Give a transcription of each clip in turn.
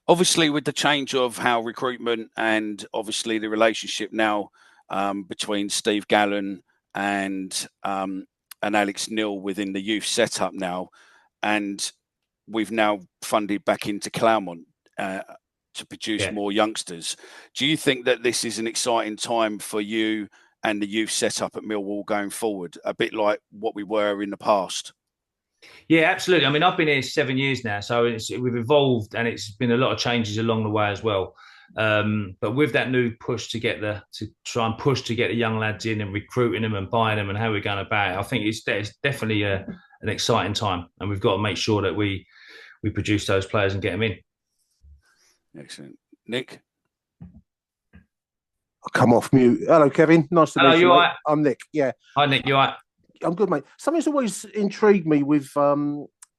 Obviously, with the change of how recruitment and obviously the relationship now between Steve Gallen and Alex Neil within the youth setup now, and we've now funded back into Claremont to produce more youngsters. Do you think that this is an exciting time for you and the youth setup at Millwall going forward, a bit like what we were in the past? Yeah, absolutely. I mean, I've been here 7 years now, so we've evolved, and it's been a lot of changes along the way as well. But with that new push to try and push to get the young lads in and recruiting them and buying them and how we're going about it, I think it's definitely an exciting time, and we've got to make sure that we produce those players and get them in. Excellent. Nick? I'll come off mute. Hello, Kevin. Nice to meet you. You all right? I'm Nick. Yeah. Hi, Nick. You all right? I'm good, mate. Something's always intrigued me with,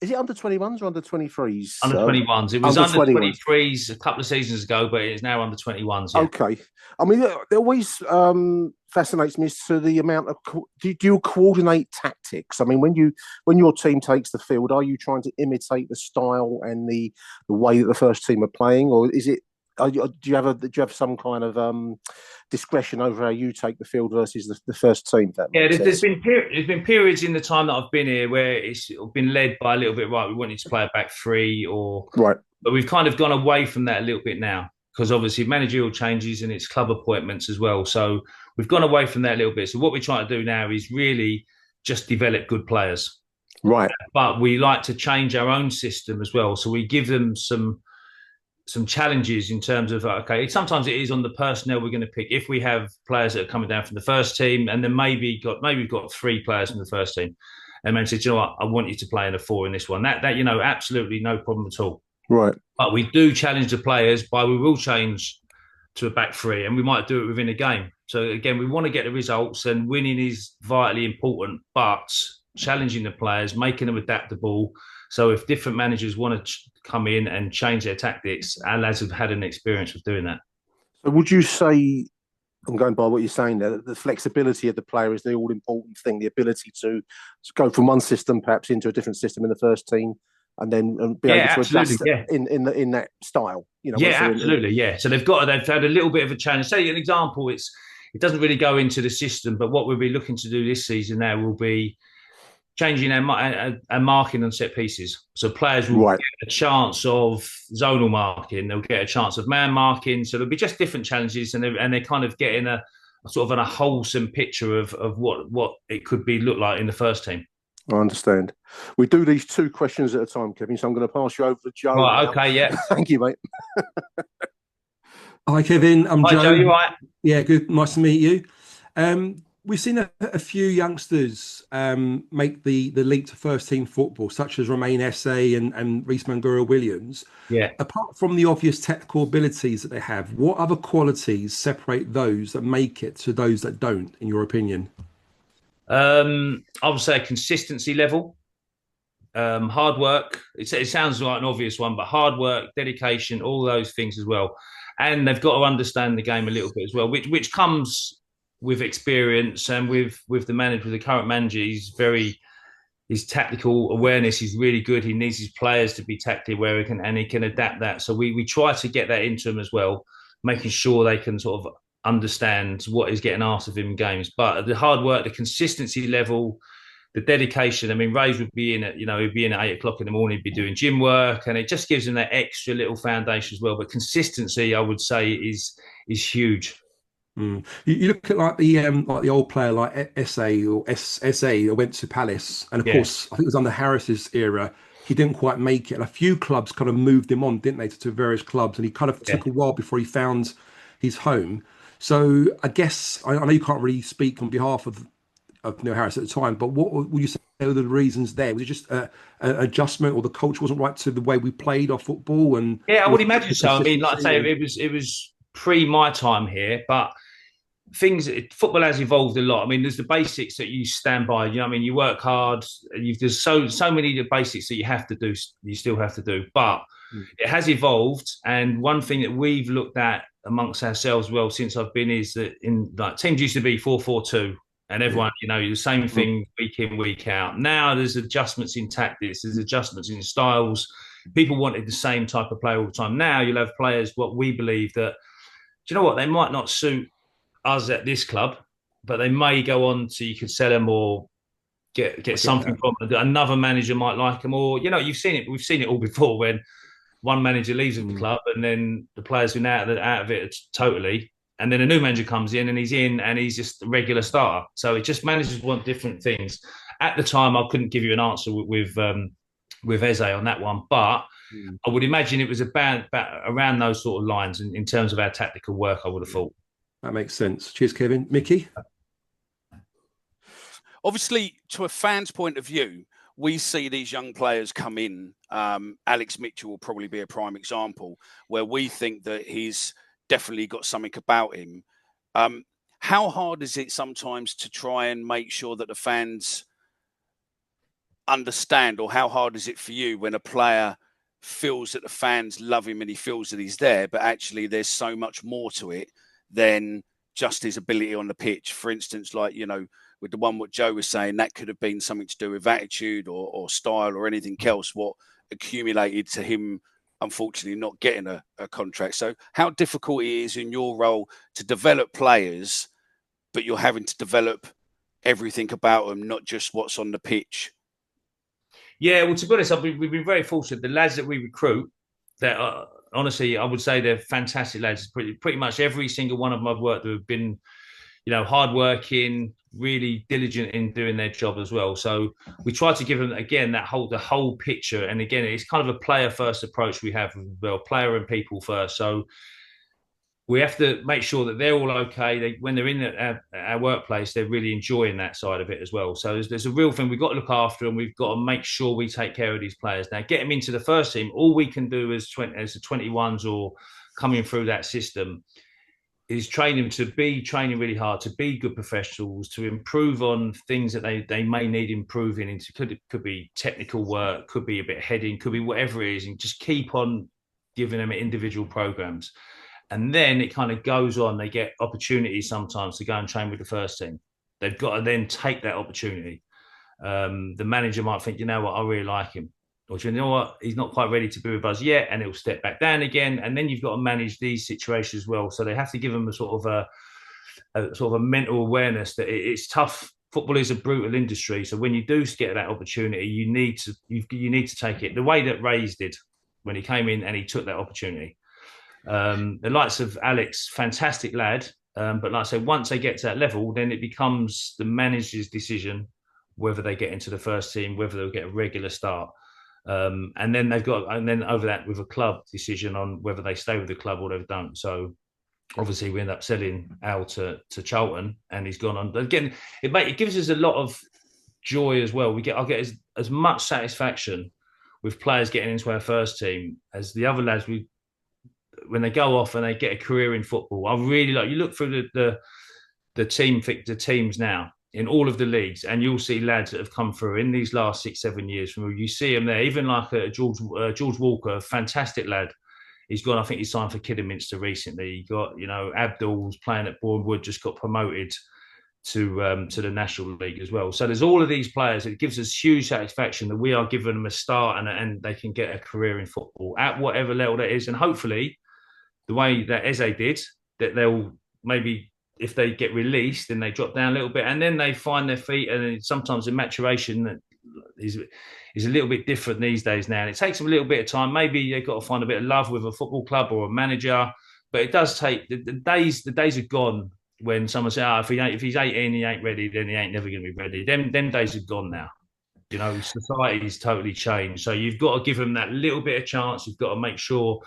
is it under 21s or under 23s? Under 21s. It was under 21s. 23s a couple of seasons ago, but it's now under 21s. Yeah. Okay. I mean, it always fascinates me as to the amount of, do you coordinate tactics? I mean, when your team takes the field, are you trying to imitate the style and the way that the first team are playing, or is it, do you have some kind of discretion over how you take the field versus the first team? There's been periods in the time that I've been here where it's been led by a little bit. Right, we wanted to play a back three, but we've kind of gone away from that a little bit now because obviously managerial changes and it's club appointments as well. So we've gone away from that a little bit. So what we're trying to do now is really just develop good players, right? But we like to change our own system as well. So we give them some challenges in terms of, okay, sometimes it is on the personnel we're going to pick. If we have players that are coming down from the first team, and then maybe we've got 3 players from the first team, and then said, you know what, I want you to play in a 4 in this one. That absolutely no problem at all. Right. But we do challenge the players we will change to a back 3, and we might do it within a game. So again, we want to get the results, and winning is vitally important, but challenging the players, making them adaptable. So if different managers want to come in and change their tactics, our lads have had an experience of doing that. So would you say, I'm going by what you're saying there, that the flexibility of the player is the all-important thing, the ability to go from one system perhaps into a different system in the first team and then be able to adjust in that style? Absolutely, yeah. So they've had a little bit of a challenge. Say an example, it doesn't really go into the system, but what we'll be looking to do this season now will be changing our marking on set pieces. So players will get a chance of zonal marking. They'll get a chance of man marking. So there'll be just different challenges, and they're kind of getting a sort of a wholesome picture of what it could look like in the first team. I understand. We do these 2 questions at a time, Kevin, so I'm going to pass you over to Joe. Right, okay, yeah. Thank you, mate. Hi, Kevin. I'm Joe. Hi, Joe, you all right? Yeah, good. Nice to meet you. We've seen a few youngsters make the leap to first team football, such as Romain Esse and Reece Mangura-Williams. Yeah. Apart from the obvious technical abilities that they have, what other qualities separate those that make it to those that don't, in your opinion? I would say consistency level, hard work. It sounds like an obvious one, but hard work, dedication, all those things as well. And they've got to understand the game a little bit as well, which comes with experience and with the current manager. His tactical awareness is really good. He needs his players to be tactically aware and he can adapt that. So we try to get that into them as well, making sure they can sort of understand what is getting asked of him in games. But the hard work, the consistency level, the dedication. I mean, Rays would be in at, he'd be in at 8 o'clock in the morning, he'd be doing gym work, and it just gives him that extra little foundation as well. But consistency, I would say, is huge. You look at like the old player like Esse that went to Palace, and of course I think it was under Harris's era. He didn't quite make it, and a few clubs kind of moved him on, didn't they, to various clubs, and he kind of took a while before he found his home. So I guess I know you can't really speak on behalf of Neil Harris at the time, but what would you say were the reasons there? Was it just an adjustment, or the culture wasn't right to the way we played our football? And I would imagine so. I mean, like I say, it was pre my time here, but football has evolved a lot. I mean, there's the basics that you stand by. You know what I mean? You work hard. There's so many of the basics that you have to do. You still have to do, but it has evolved. And one thing that we've looked at amongst ourselves, well, since I've been, is that teams used to be 4-4-2, and everyone, the same thing week in, week out. Now there's adjustments in tactics, there's adjustments in styles. people wanted the same type of player all the time. Now you'll have players, what we believe that, do you know what, they might not suit us at this club, but they may go on so you could sell them or get something from them. Another manager might like them, or, you know, you've seen it. We've seen it all before when one manager leaves the club and then the players been out of it totally. And then a new manager comes in and he's just a regular starter. So it just, managers want different things. At the time, I couldn't give you an answer with Esse on that one, but I would imagine it was about around those sort of lines in terms of our tactical work, I would have thought. That makes sense. Cheers, Kevin. Micky? Obviously, to a fan's point of view, we see these young players come in. Alex Mitchell will probably be a prime example, where we think that he's definitely got something about him. How hard is it sometimes to try and make sure that the fans understand, or how hard is it for you when a player feels that the fans love him and he feels that he's there, but actually there's so much more to it than just his ability on the pitch? For instance, like, you know, with the one what Joe was saying, that could have been something to do with attitude or style or anything else, what accumulated to him, unfortunately, not getting a contract. So how difficult it is in your role to develop players, but you're having to develop everything about them, not just what's on the pitch? Yeah, well, to be honest, we've been very fortunate. The lads that we recruit, that honestly, I would say they're fantastic lads. Pretty much every single one of them I've worked with have been, you know, hardworking, really diligent in doing their job as well. So we try to give them, again, the whole picture. And again, it's kind of a player first approach we have, well, player and people first. So we have to make sure that they're all okay. When they're in our workplace, they're really enjoying that side of it as well. So there's a real thing we've got to look after, and we've got to make sure we take care of these players. Now, get them into the first team. All we can do as the 21s or coming through that system is train them to be training really hard, to be good professionals, to improve on things that they may need improving into. Could be technical work, could be a bit of heading, could be whatever it is, and just keep on giving them individual programs. And then it kind of goes on. They get opportunities sometimes to go and train with the first team. They've got to then take that opportunity. The manager might think, you know what, I really like him. Or, you know what, he's not quite ready to be with us yet, and he'll step back down again. And then you've got to manage these situations as well. So they have to give them a sort of a mental awareness that it's tough. Football is a brutal industry. So when you do get that opportunity, you need to take it. The way that Reyes did when he came in and he took that opportunity. The likes of Alex, fantastic lad. But like I said, once they get to that level, then it becomes the manager's decision whether they get into the first team, whether they'll get a regular start. And then over that with a club decision on whether they stay with the club or they don't. So obviously we end up selling Al to Charlton, and he's gone on. Again, it gives us a lot of joy as well. I'll get as much satisfaction with players getting into our first team as the other lads when they go off and they get a career in football. I really like, you look through the teams now in all of the leagues, and you'll see lads that have come through in these last 6-7 years. You see them there, even like George Walker, a fantastic lad. He's gone, I think he signed for Kidderminster recently. You got, you know, Abdul's playing at Bournemouth, just got promoted to the National League as well. So there's all of these players. It gives us huge satisfaction that we are giving them a start and they can get a career in football at whatever level that is. And hopefully, the way that Esse did, that they'll maybe, if they get released, then they drop down a little bit and then they find their feet. And sometimes the maturation is a little bit different these days now. And it takes them a little bit of time. Maybe they've got to find a bit of love with a football club or a manager. But it does take, the days are gone when someone says, if he's 18, he ain't ready, then he ain't never going to be ready. Them days are gone now. You know, society's totally changed. So you've got to give them that little bit of chance. You've got to make sure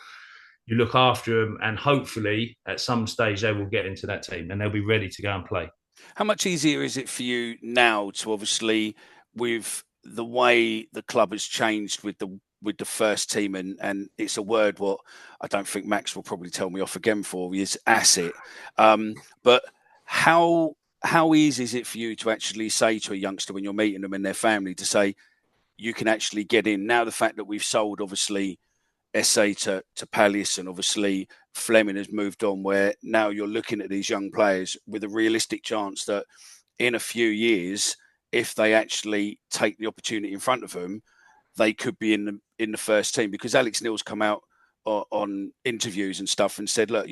you look after them, and hopefully at some stage they will get into that team and they'll be ready to go and play. How much easier is it for you now to, obviously, with the way the club has changed with the first team, and it's a word what I don't think Max will probably tell me off again for, is asset. But how easy is it for you to actually say to a youngster when you're meeting them and their family to say you can actually get in? Now the fact that we've sold, obviously, Esse to Palace, and obviously Fleming has moved on, where now you're looking at these young players with a realistic chance that in a few years, if they actually take the opportunity in front of them, they could be in the first team, because Alex Neil's come out on interviews and stuff and said, look,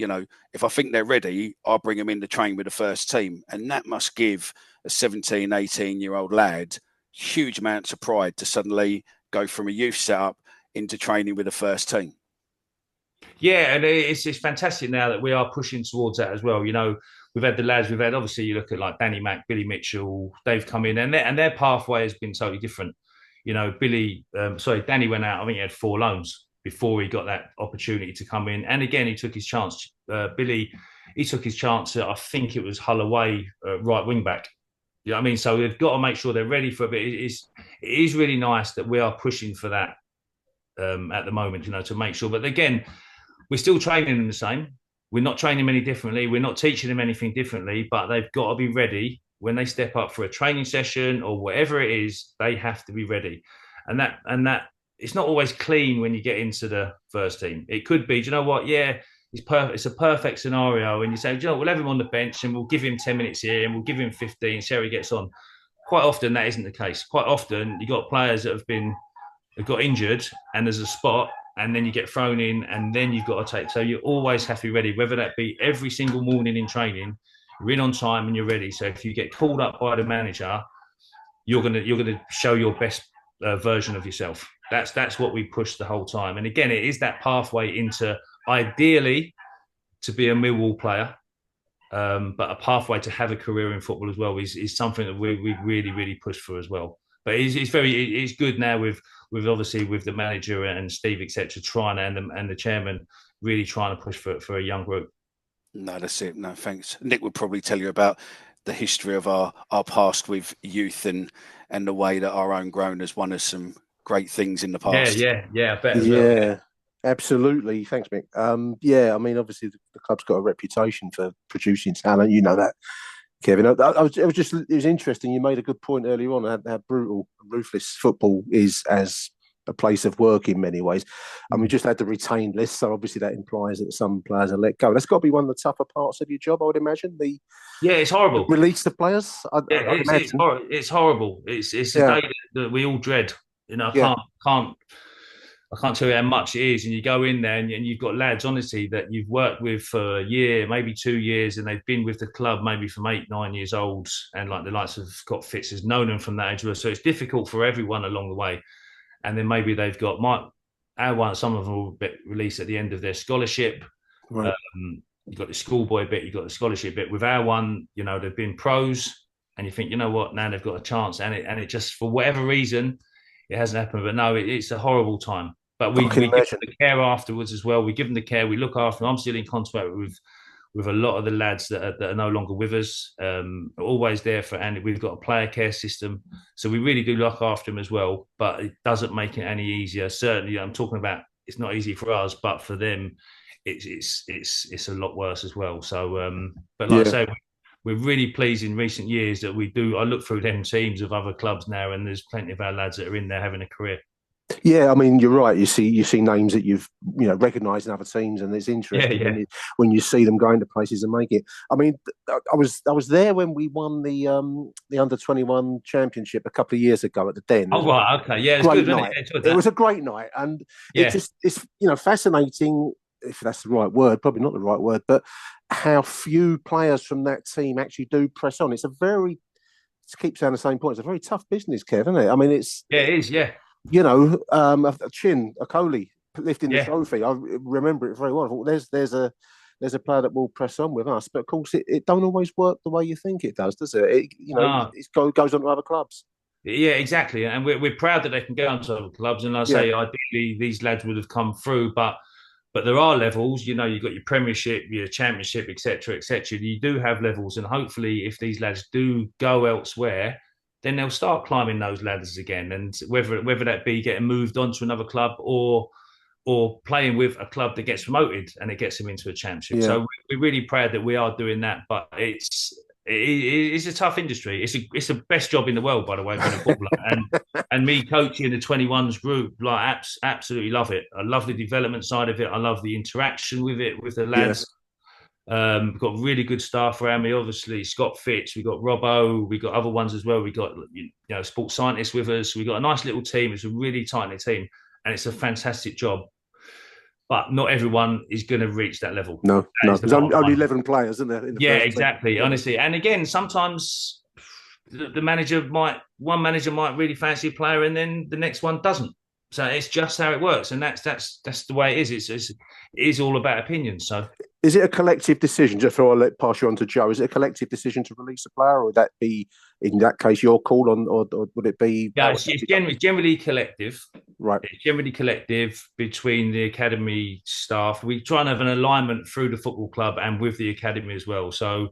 if I think they're ready, I'll bring them in to train with the first team. And that must give a 17, 18-year-old lad huge amounts of pride to suddenly go from a youth setup into training with the first team. Yeah, and it's fantastic now that we are pushing towards that as well. We've had the lads, obviously you look at like Danny Mack, Billy Mitchell, they've come in and their pathway has been totally different. Danny went out, I think he had 4 loans before he got that opportunity to come in. And again, he took his chance. Billy, he took his chance at, I think it was Hull away, right wing back. You know what I mean? So they've got to make sure they're ready for it. But it is really nice that we are pushing for that at the moment, to make sure. But again, we're still training them the same. We're not training them any differently. We're not teaching them anything differently, but they've got to be ready when they step up for a training session or whatever it is. They have to be ready. And that it's not always clean when you get into the first team. It could be, do you know what? Yeah, it's a perfect scenario. And you say, we'll have him on the bench and we'll give him 10 minutes here and we'll give him 15, see how he gets on. Quite often that isn't the case. Quite often you've got players that have got injured and there's a spot, and then you get thrown in, and then you've got to take. So you always have to be ready, whether that be every single morning in training, you're in on time and you're ready. So if you get called up by the manager, you're gonna show your best version of yourself. That's what we push the whole time. And again, it is that pathway into ideally to be a Millwall player, but a pathway to have a career in football as well is something that we really, really push for as well. But it's good now with obviously with the manager and Steve, etc., trying and the chairman really trying to push for a young group. No, that's it. No, thanks. Nick would probably tell you about the history of our past with youth and the way that our own grown has won us some great things in the past. Yeah, I bet as well. Yeah, absolutely. Thanks, Mick. I mean, obviously the club's got a reputation for producing talent. You know that, Kevin. It was interesting. You made a good point earlier on how brutal, ruthless football is as a place of work in many ways. And we just had the retained list, so obviously that implies that some players are let go. That's got to be one of the tougher parts of your job, I would imagine. It's horrible. Release the players. It's horrible. It's a day that we all dread. I can't tell you how much it is. And you go in there and you've got lads, honestly, that you've worked with for a year, maybe 2 years, and they've been with the club maybe from 8, 9 years old. And like the likes of Scott Fitz has known them from that age. So it's difficult for everyone along the way. And then maybe they've got some of them will be released at the end of their scholarship. Right. You've got the schoolboy bit, you've got the scholarship bit. With our one, they've been pros, and you think, you know what, now they've got a chance. And it just, for whatever reason, it hasn't happened. But no, it's a horrible time. But we give them the care afterwards as well. We give them the care, we look after them. I'm still in contact with a lot of the lads that are no longer with us, always there for Andy. We've got a player care system, so we really do look after them as well. But it doesn't make it any easier. Certainly, I'm talking about it's not easy for us, but for them, it's a lot worse as well. So, but like I say, we're really pleased in recent years that we do. I look through them teams of other clubs now, and there's plenty of our lads that are in there having a career. Yeah, I mean, you're right. You see names that you've recognised in other teams, and it's interesting when you see them going to places and make it. I mean, I was there when we won the under-21 championship a couple of years ago at the Den. Oh right, okay, yeah, it was great good, night. It was a great night, and it's fascinating, if that's the right word, probably not the right word, but how few players from that team actually do press on. It's to keep saying the same point. It's a very tough business, Kev, isn't it? I mean, it is. A Coley lifting the trophy. I remember it very well. I thought there's a player that will press on with us, but of course it don't always work the way you think it does it? It goes on to other clubs. Yeah, exactly. And we're proud that they can go on to other clubs. And I say, ideally, these lads would have come through, but there are levels. You've got your Premiership, your Championship, etc., etc. You do have levels, and hopefully, if these lads do go elsewhere, then they'll start climbing those ladders again. And whether that be getting moved on to another club or playing with a club that gets promoted and it gets them into a championship. Yeah. So we're really proud that we are doing that. But it's a tough industry. It's the best job in the world, by the way, being a footballer. and me coaching the 21s group, absolutely love it. I love the development side of it. I love the interaction with it, with the lads. We've got really good staff around me. Obviously, Scott Fitz, we've got Robbo, we've got other ones as well. We've got sports scientists with us. We've got a nice little team. It's a really tight-knit team, and it's a fantastic job. But not everyone is going to reach that level. No. There's only 11 players, isn't there? Yeah, exactly. Team. Honestly, and again, sometimes one manager might really fancy a player, and then the next one doesn't. So it's just how it works, and that's the way it is. It is all about opinions. So, is it a collective decision? Just before I pass you on to Joe, is it a collective decision to release a player, or would that be, in that case, your call on, or would it be? Yeah, it's generally collective. Right. It's generally collective between the academy staff. We try and have an alignment through the football club and with the academy as well. So,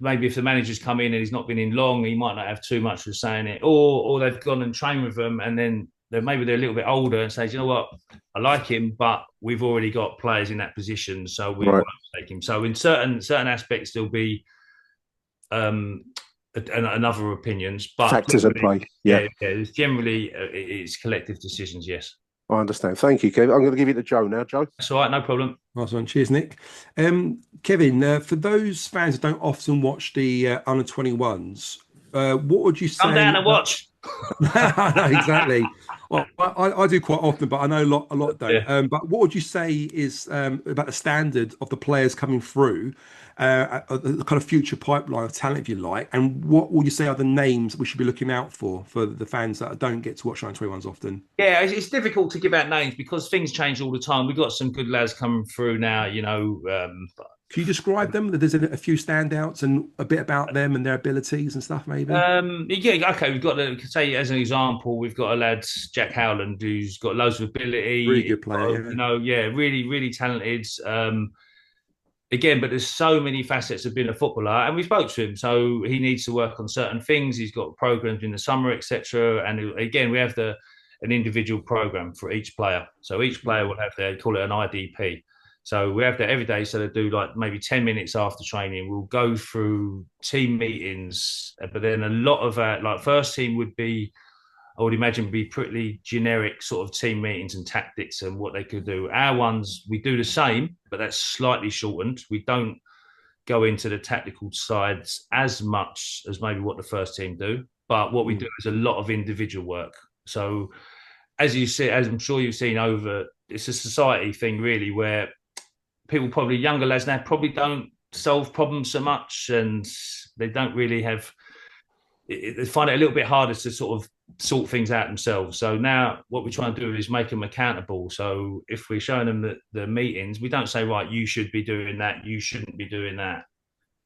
maybe if the manager's come in and he's not been in long, he might not have too much to say in it, or they've gone and trained with them, and then they're a little bit older and say, you know what, I like him, but we've already got players in that position, so we won't take him. So in certain aspects, there'll be another opinions, but factors at play. Yeah, it's generally it's collective decisions. Yes. I understand. Thank you, Kevin. I'm going to give it to Joe now. Joe? That's all right, no problem. Nice one. Cheers, Nick. Kevin, for those fans who don't often watch the under 21s, what would you say? Come down and watch. No, exactly. Well, I do quite often, but I know a lot don't. Yeah. But what would you say is about the standard of the players coming through, the kind of future pipeline of talent, if you like, and what would you say are the names we should be looking out for the fans that don't get to watch under 21s often? Yeah, it's difficult to give out names because things change all the time. We've got some good lads coming through now, Can you describe them? There's a few standouts and a bit about them and their abilities and stuff, maybe? Yeah, okay. We've got say as an example, we've got a lad, Jack Howland, who's got loads of ability. Really good player. Really, really talented. Again, but there's so many facets of being a footballer, and we spoke to him, so he needs to work on certain things. He's got programs in the summer, etc. And again, we have an individual program for each player. So each player will have call it an IDP. So we have that every day. So they do like maybe 10 minutes after training. We'll go through team meetings, but then a lot of our first team would be, I would imagine, be pretty generic sort of team meetings and tactics and what they could do. Our ones, we do the same, but that's slightly shortened. We don't go into the tactical sides as much as maybe what the first team do. But what we do is a lot of individual work. So as you see, as I'm sure you've seen it's a society thing really, where people, probably younger lads now, probably don't solve problems so much, and they don't really they find it a little bit harder to sort of sort things out themselves. So now what we try and do is make them accountable. So if we're showing them the meetings, we don't say, right, you should be doing that, you shouldn't be doing that.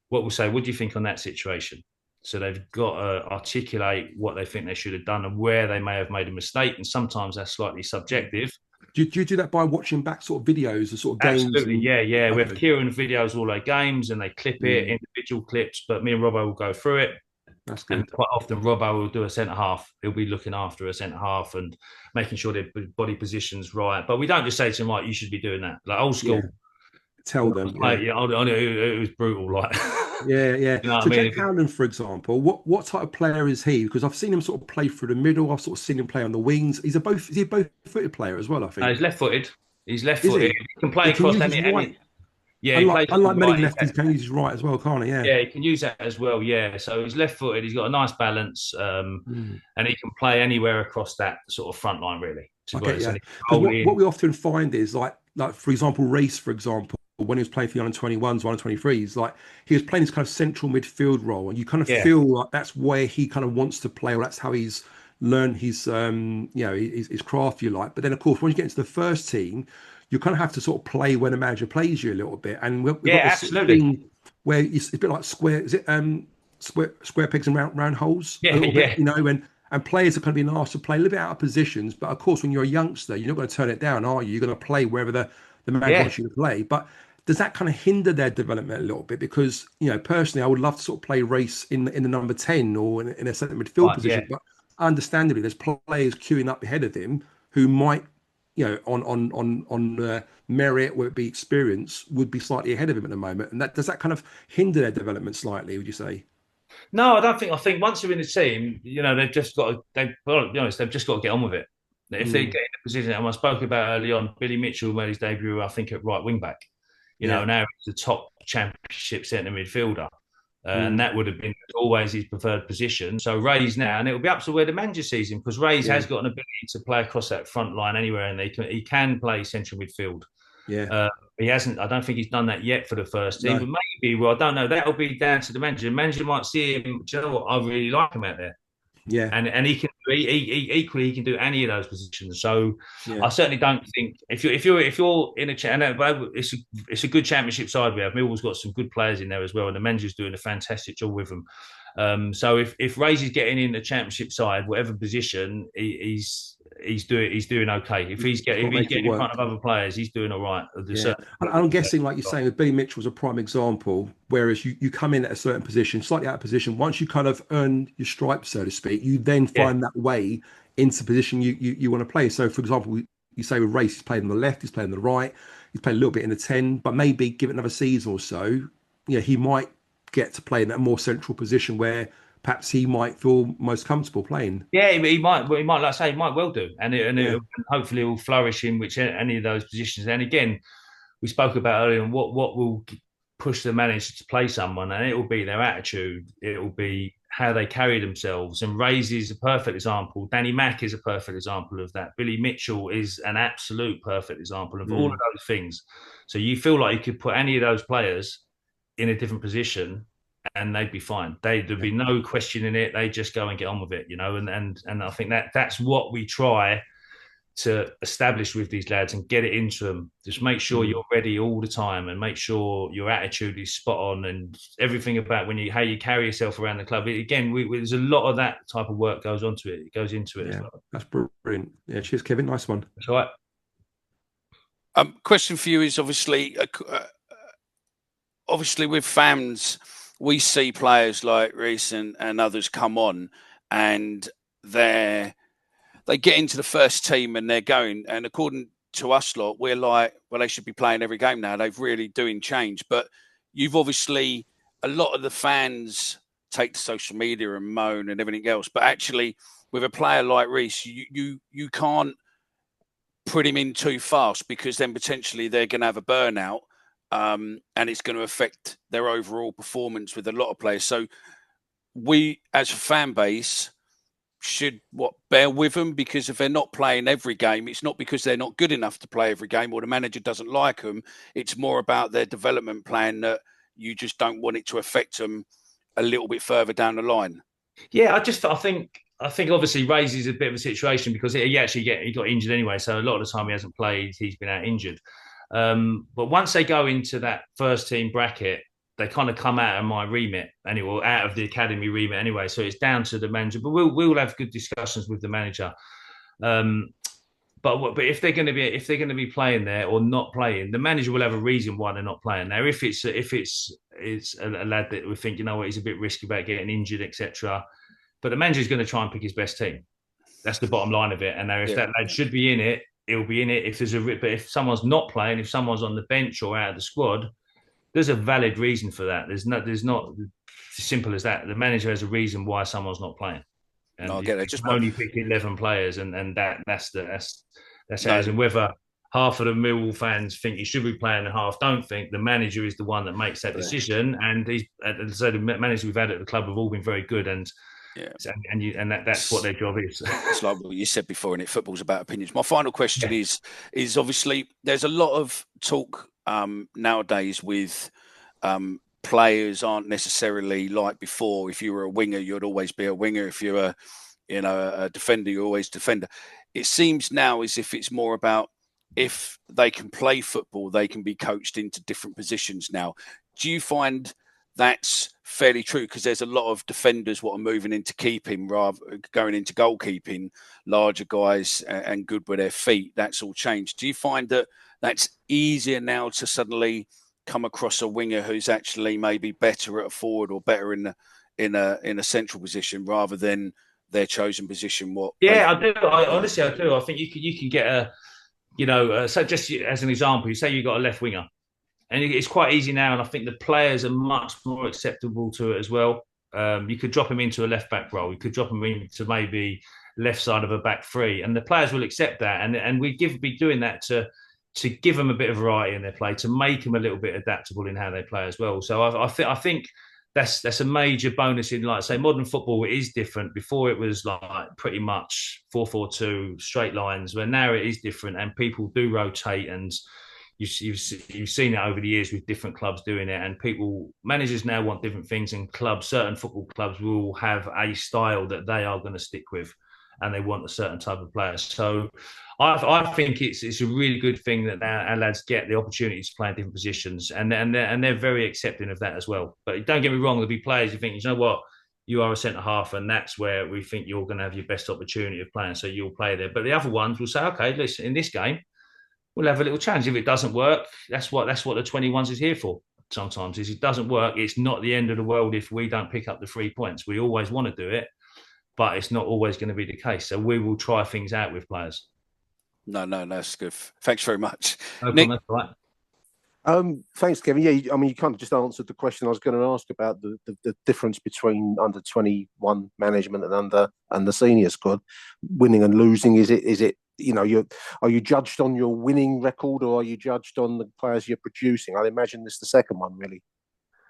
What we'll say, what do you think on that situation? So they've got to articulate what they think they should have done and where they may have made a mistake. And sometimes that's slightly subjective. Do you do that by watching back sort of videos or sort of games? Absolutely, yeah. We have Kieran videos all our games, and they clip it, individual clips, but me and Robbo will go through it. That's good. And quite often Robbo will do a centre-half. He'll be looking after a centre-half and making sure their body position's right. But we don't just say to them, like, you should be doing that. Like old school. Yeah. Tell them. It was brutal, like. Yeah. You know so Jack Howland, for example, what type of player is he? Because I've seen him sort of play through the middle. I've sort of seen him play on the wings. Is he a both-footed player as well, I think? No, he's left-footed. He can play across any. Yeah, unlike many lefties, he can use his right as well, can't he? Yeah, he can use that as well. Yeah, so he's left-footed. He's got a nice balance, and he can play anywhere across that sort of front line, really. Okay, yeah. What we often find is like for example, Race, for example, when he was playing for the under-21s, under-23s, like he was playing this kind of central midfield role, and you kind of feel like that's where he kind of wants to play, or that's how he's learned his his craft, if you like. But then, of course, when you get into the first team, you kind of have to sort of play when the manager plays you a little bit. And we've got this absolutely. Thing where it's a bit like square pegs and round holes? Yeah, a little bit, and players are kind of being asked to play a little bit out of positions. But of course, when you're a youngster, you're not going to turn it down, are you? You're going to play wherever the manager wants you to play. But does that kind of hinder their development a little bit? Because, personally, I would love to sort of play Race in the number 10 or in a centre midfield position. Yeah. But understandably, there's players queuing up ahead of him who might, on merit, whether it be experience, would be slightly ahead of him at the moment. And does that kind of hinder their development slightly, would you say? No, I don't think. I think once they're in the team, they've just got to, they've just got to get on with it. If they get in the position, and I spoke about early on, Billy Mitchell made his debut, I think, at right wing back. now he's the top championship centre midfielder. And that would have been always his preferred position. So Ray's now, and it will be up to where the manager sees him, because Ray's has got an ability to play across that front line anywhere, and he can play central midfield. Yeah. He hasn't. I don't think he's done that yet for the first team, but maybe. Well, I don't know. That'll be down to the manager. The manager might see him. Do you know what? I really like him out there. Yeah, and he can equally he can do any of those positions. So I certainly don't think if you're in a it's a good championship side we have. Millwall's got some good players in there as well, and the manager's doing a fantastic job with them. So if Ray's is getting in the championship side, whatever position he's doing okay. If he's getting in front of other players, he's doing all right. I'm guessing, like you're saying, with Billy Mitchell was a prime example. Whereas you come in at a certain position, slightly out of position. Once you kind of earn your stripes, so to speak, you then find that way into the position you want to play. So, for example, you say with Race, he's played on the left, he's played on the right, he's played a little bit in the 10, but maybe give it another season or so, he might get to play in that more central position where perhaps he might feel most comfortable playing. Yeah, he might. Like I say, he might well do, and hopefully it will flourish in any of those positions. And again, we spoke about earlier what will push the manager to play someone, and it will be their attitude. It will be how they carry themselves. And Ray's is a perfect example. Danny Mack is a perfect example of that. Billy Mitchell is an absolute perfect example of all of those things. So you feel like you could put any of those players in a different position and they'd be fine. There'd be no question in it. They just go and get on with it, and I think that's what we try to establish with these lads and get it into them. Just make sure you're ready all the time and make sure your attitude is spot on and everything about how you carry yourself around the club. Again, there's a lot of that type of work goes into it. It goes into it as well. That's brilliant. Yeah, cheers, Kevin. Nice one. That's all right. Question for you is obviously with fans, we see players like Reece and others come on and they get into the first team and they're going. And according to us lot, we're like, well, they should be playing every game now. They've really doing change. But you've obviously, a lot of the fans take to social media and moan and everything else. But actually, with a player like Reece, you can't put him in too fast because then potentially they're going to have a burnout. And it's going to affect their overall performance with a lot of players. So we, as a fan base, should bear with them, because if they're not playing every game, it's not because they're not good enough to play every game or the manager doesn't like them. It's more about their development plan that you just don't want it to affect them a little bit further down the line. Yeah, I think obviously raises a bit of a situation because he got injured anyway. So a lot of the time he hasn't played, he's been out injured. But once they go into that first team bracket, they kind of come out of my remit anyway, out of the academy remit anyway. So it's down to the manager. But we'll have good discussions with the manager. But if they're going to be playing there or not playing, the manager will have a reason why they're not playing. Now, if it's a lad that we think, he's a bit risky about getting injured, etc. But the manager's going to try and pick his best team. That's the bottom line of it. And now, if that lad should be in it, he'll be in it. But if someone's not playing, if someone's on the bench or out of the squad, there's a valid reason for that. There's not as simple as that. The manager has a reason why someone's not playing. And I get it. Just only pick 11 players, and that's how it is. And whether half of the Millwall fans think he should be playing and half don't think, the manager is the one that makes that decision. And the managers we've had at the club have all been very good, and that's what their job is. It's like what you said before, and football's about opinions. My final question is obviously there's a lot of talk nowadays with players aren't necessarily like before. If you were a winger, you'd always be a winger. If you're a defender, you're always defender. It seems now as if it's more about if they can play football, they can be coached into different positions now. Do you find that's fairly true? Because there's a lot of defenders what are moving into keeping, rather going into goalkeeping, larger guys and good with their feet. That's all changed. Do you find that that's easier now to suddenly come across a winger who's actually maybe better at a forward or better in a central position rather than their chosen position? I do. Honestly, I do. I think you can get so just as an example, you say you've got a left winger. And it's quite easy now, and I think the players are much more acceptable to it as well. You could drop him into a left-back role. You could drop him into maybe left side of a back three, and the players will accept that. And we be doing that to to give them a bit of variety in their play, to make them a little bit adaptable in how they play as well. So I think that's a major bonus in, like I say, modern football. It is different. Before it was like pretty much 4-4-2 straight lines, where now it is different and people do rotate, and you've seen it over the years with different clubs doing it, and managers now want different things, and certain football clubs will have a style that they are going to stick with, and they want a certain type of player. So I think it's a really good thing that our lads get the opportunity to play in different positions, and they're very accepting of that as well. But don't get me wrong, there'll be players who think, you know what, you are a centre half, and that's where we think you're going to have your best opportunity of playing, so you'll play there. But the other ones will say, okay, listen, in this game, we'll have a little challenge. If it doesn't work, that's what the 21s is here for. Sometimes, if it doesn't work, it's not the end of the world if we don't pick up the 3 points. We always want to do it, but it's not always going to be the case. So we will try things out with players. No, that's good. Thanks very much. No Nick? problem, that's all right. Thanks, Kevin. Yeah, I mean, you kind of just answered the question I was going to ask about the difference between under 21 management and the senior squad, winning and losing. Is it are you judged on your winning record, or are you judged on the players you're producing? I imagine it's the second one, really.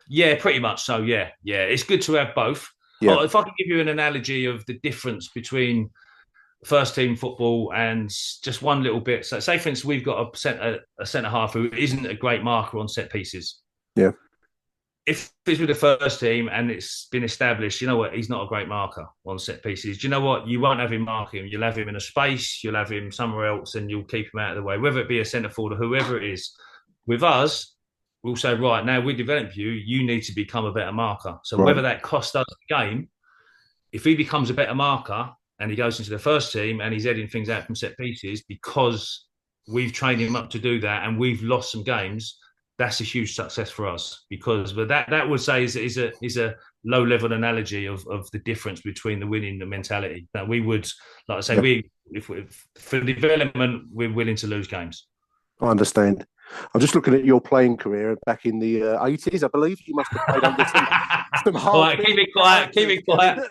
Yeah, pretty much so. Yeah. It's good to have both. Yeah. If I could give you an analogy of the difference between first team football and just one little bit. So, say for instance, we've got a centre half who isn't a great marker on set pieces. Yeah. If it's with the first team and it's been established, you know what, he's not a great marker on set pieces. Do you know what? You won't have him mark him. You'll have him in a space, you'll have him somewhere else, and you'll keep him out of the way, whether it be a centre forward or whoever it is. With us, we'll say, right, now we develop you need to become a better marker. So whether that costs us the game, if he becomes a better marker and he goes into the first team and he's heading things out from set pieces because we've trained him up to do that and we've lost some games, that's a huge success for us. Because that would say is a low level analogy of the difference between the winning and the mentality. That we would, like I say, if for development, we're willing to lose games. I understand. I'm just looking at your playing career back in the 80s, I believe. You must have played under some hard... All right, keep it quiet.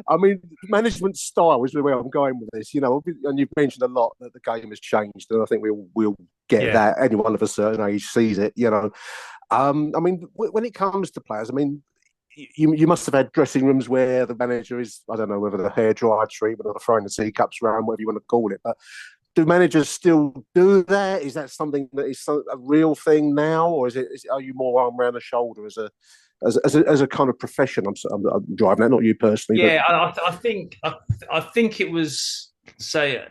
I mean, management style is the way I'm going with this, and you've mentioned a lot that the game has changed, and I think we'll get that. Anyone of a certain age sees it, I mean, when it comes to players, I mean, you must have had dressing rooms where the manager is, I don't know whether the hairdryer treatment or the throwing the teacups around, whatever you want to call it, but do managers still do that? Is that something that is a real thing now, or are you more arm around the shoulder as a kind of profession? I'm driving that, not you personally. Yeah, but... I think it was, say,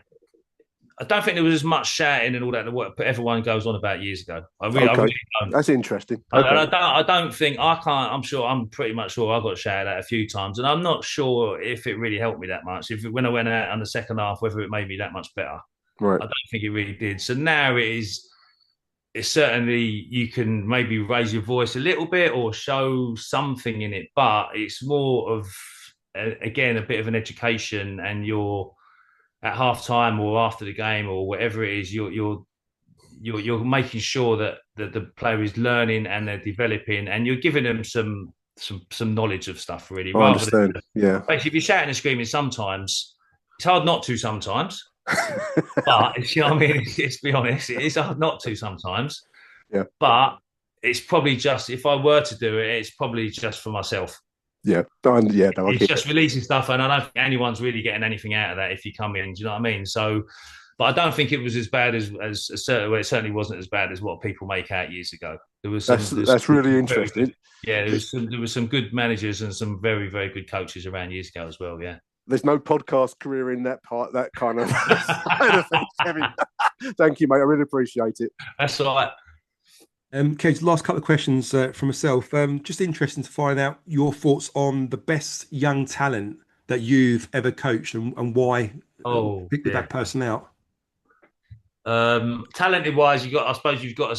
I don't think there was as much shouting and all that what everyone goes on about years ago. I really don't. That's interesting. Okay. I don't think I can't. I'm pretty much sure I got shouted at a few times, and I'm not sure if it really helped me that much. When I went out on the second half, whether it made me that much better. Right. I don't think it really did. So now it's certainly, you can maybe raise your voice a little bit or show something in it, but it's more of, again, a bit of an education, and you're at half time or after the game or whatever it is, you're making sure that the player is learning and they're developing, and you're giving them some knowledge of stuff, really. I understand. Basically, if you're shouting and screaming, sometimes it's hard not to sometimes. But you know what I mean, let's be honest, it is hard not to sometimes. Yeah. But it's probably just, if I were to do it, it's probably just for myself. Yeah. It's just releasing stuff, and I don't think anyone's really getting anything out of that if you come in. Do you know what I mean? So, but I don't think it was as bad as it certainly wasn't as bad as what people make out years ago. That's really interesting. There was some good managers and some very, very good coaches around years ago as well. Yeah. There's no podcast career in that part, that kind of side of things, Kevin. Thank you, mate. I really appreciate it. That's all right. Kate, last couple of questions from myself. Just interesting to find out your thoughts on the best young talent that you've ever coached and why pick that person out. Talented wise, I suppose you've got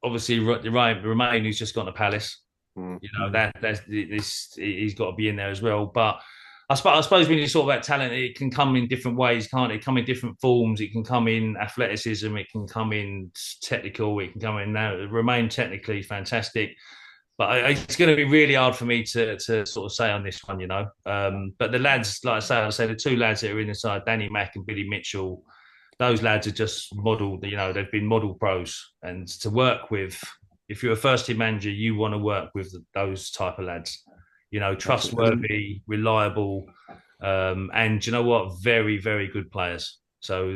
obviously Romain, who's just gone to Palace. He's got to be in there as well. But I suppose when you talk about talent, it can come in different ways, can't it? It can come in different forms. It can come in athleticism. It can come in technical. It can come in now. Romain technically fantastic, but it's going to be really hard for me to sort of say on this one, But the lads, like I say, the two lads that are inside, Danny Mack and Billy Mitchell, those lads are just modelled. You know, they've been model pros, and to work with. If you're a first team manager, you want to work with those type of lads. You know, trustworthy, reliable, and you know what, very, very good players. So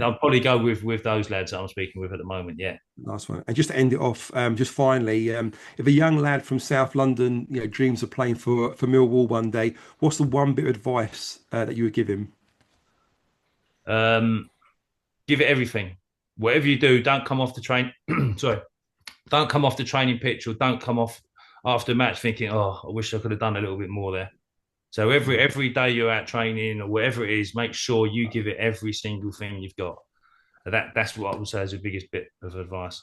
I'll probably go with those lads that I'm speaking with at the moment. Yeah. Nice one. And just to end it off, just finally, if a young lad from South London, dreams of playing for Millwall one day, what's the one bit of advice that you would give him? Give it everything. Whatever you do, don't come off the train. Sorry, don't come off the training pitch, or don't come off after a match thinking, "Oh, I wish I could have done a little bit more there." So every day you're out training or whatever it is, make sure you give it every single thing you've got. That's what I would say is the biggest bit of advice.